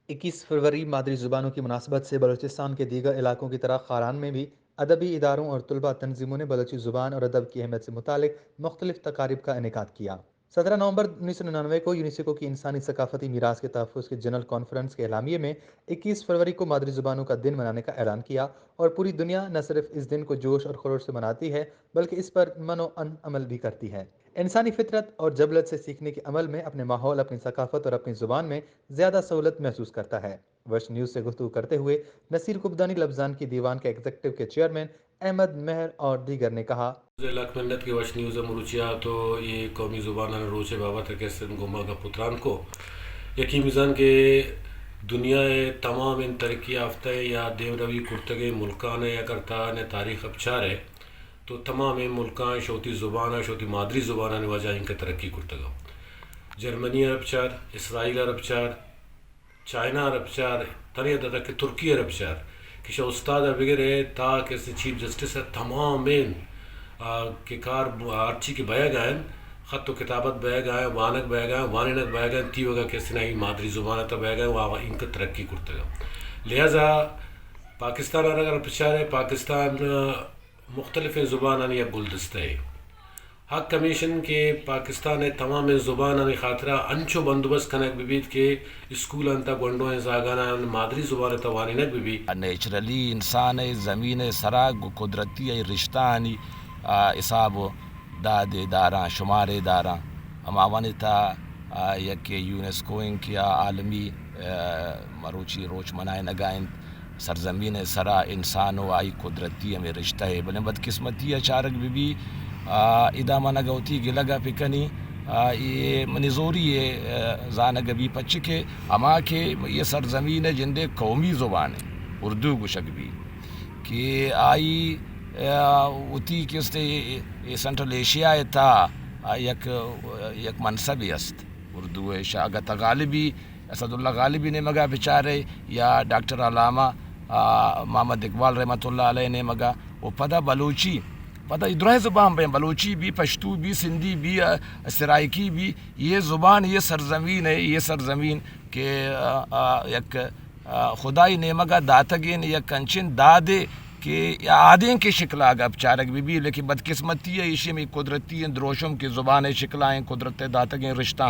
21 फरवरी मादरी ज़ुबानों की मुनासबत से बलूचिस्तान के दीगर इलाकों की तरह खारान में भी अदबी इदारों और तलबा तंजीमों ने बलूची ज़ुबान और अदब की अहमियत से मुतालिक मुख्तलिफ तकारीब का इनेकाद किया। 17 नवंबर 1999 को यूनेस्को की इंसानी सकाफती मीरास के तहफ़्फ़ुज़ की जनरल कॉन्फ्रेंस के एलामिये में 21 फरवरी को मादरी ज़ुबानों का दिन मनाने का ऐलान किया, और पूरी दुनिया न सिर्फ इस दिन को जोश और खरोश से मनाती है बल्कि इस पर मनो अमल भी करती है। इंसानी फितरत और जबलत से सीखने के अमल में अपने माहौल, अपनी सकाफत और अपनी ज़ुबान में ज़्यादा सहूलत महसूस करता है। वश न्यूज़ से गुफ्तगू करते हुए नसीर कुबदानी लफ्जान की दीवान के एग्जीक्यूटिव के चेयरमैन अहमद मेहर और दीगर ने कहा, लाख मिन्नत की वश न्यूज़ मरुचिया तो ये कौमी ज़ुबान रोचे बाबत के गुमा का पुत्रान को यकी मिज़ान के दुनिया तमाम इन तरक्की याफ्ता या देवरवी कुर्तगे मुल्कान या करता ने तारीख अपचार है तो तमाम इन मुल्कान शोती ज़ुबान शोती मादरी ज़ुबान ने वजह इनके तरक्की कुर्तगा जर्मनी अरबचार, इसराइल अरबचार, चाइना अरबचार, तनिया दादा के तुर्की अरबचार कि उस्ताद वगैरह ता के चीफ जस्टिस है तमाम इन के कार आर्ची के बया गायन ख़त किताबत बया गाय वानक बया गाय वानिनक बया गाय ती वगैरह कैसे नहीं मादरी ज़ुबान तब बया गाय वहाँ इनका तरक्की करते गए। लिहाजा पाकिस्तान अगर प्रचार है पाकिस्तान मुख्तलिफ़ ज़ुबान या गुलदस्ता है हक कमीशन के पाकिस्तान तमाम ज़ुबान खातरा अंचो बंदोबस्त कनक बिबीत के स्कूल अंता गोंडो जागाना मादरी ज़ुबान तवानिनक बिबी नेचुरली इंसान ज़मीन सरा कुदरती रिश्ता हिसाब दादे दारा शुमारे दारा अमावनता यक यूनेस्को किया आलमी मरोची रोच मनाए नगाइन सरजमीन सरा इंसान आई कुदरती हमें रिश्ता है बल्कि बदकिस्मती अचारक भी इदा मन गौती गिलगा पिकनी ये मनिजोरी है जान गबी पच्च के अमा के ये सरजमीन है जिंदे कौमी ज़ुबान है उर्दू गुशक भी कि आई उती किस्ते सेंट्रल एशिया था यक यक मनसब است उर्दू है शागत गालिबी असदुल्ला गालिबी ने मगा बेचारे या डॉक्टर अलामा मोहम्मद इकबाल रहमतुल्लाह अलैह ने मगा वो पदा बलूची पता इधर ज़ुबान पे बलूची भी पश्तू भी सिंधी भी सराइकी भी ये ज़ुबान ये सरजमीन है ये सरजमीन के यक खुदाई नेमगा दातगिन या कंचिन दादे के आदे के शिकला अब चारक भी लेकिन बदकिस्मती है इसी में कुदरती द्रोशम की ज़ुबान शिकलाएँ कुदरत दातगें रिश्ता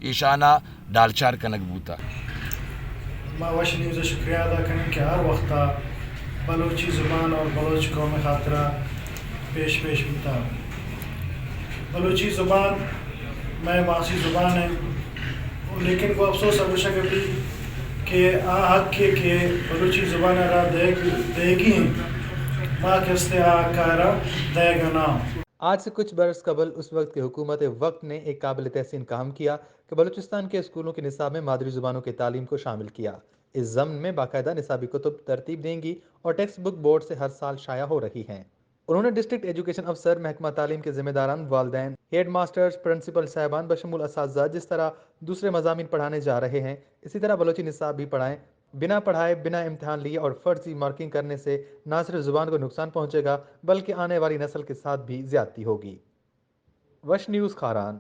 ईशाना डालचार कनक बूता वश न्यूज़ शुक्रिया अदा करें कि हर वक्त बलूची ज़ुबान और बलोच कौम खातरा पेश होता। बलूची ज़ुबान मैं मासी ज़ुबान है लेकिन को अफसोस अबूशा कभी कि हक के बलूची ज़ुबान रा देगी माँ कस्ते आकारा देगा नाम। आज से कुछ बरस कबल उस वक्त की हुकूमत वक्त ने एक काबिल तहसीन काम किया कि बलूचिस्तान के स्कूलों के निसाब में मादरी ज़ुबानों की तालीम को शामिल किया। इस ज़म्न में बाकायदा निसाबी कुतुब तरतीब देंगी और टेक्स्ट बुक बोर्ड से हर साल शाया हो रही हैं। उन्होंने डिस्ट्रिक्ट एजुकेशन अफसर, महकमा तालीम के ज़िम्मेदारान, वालदैन, हेड मास्टर्स, प्रिंसिपल साहबान बशमूल असातिज़ा जिस तरह दूसरे मज़ामीन पढ़ाने जा रहे हैं इसी तरह बलोची निसाब भी पढ़ाएँ। बिना पढ़ाए, बिना इम्तिहान लिए और फ़र्ज़ी मार्किंग करने से न सिर्फ ज़ुबान को नुकसान पहुँचेगा बल्कि आने वाली नस्ल के साथ भी ज़्यादती होगी। वश न्यूज़ खारान।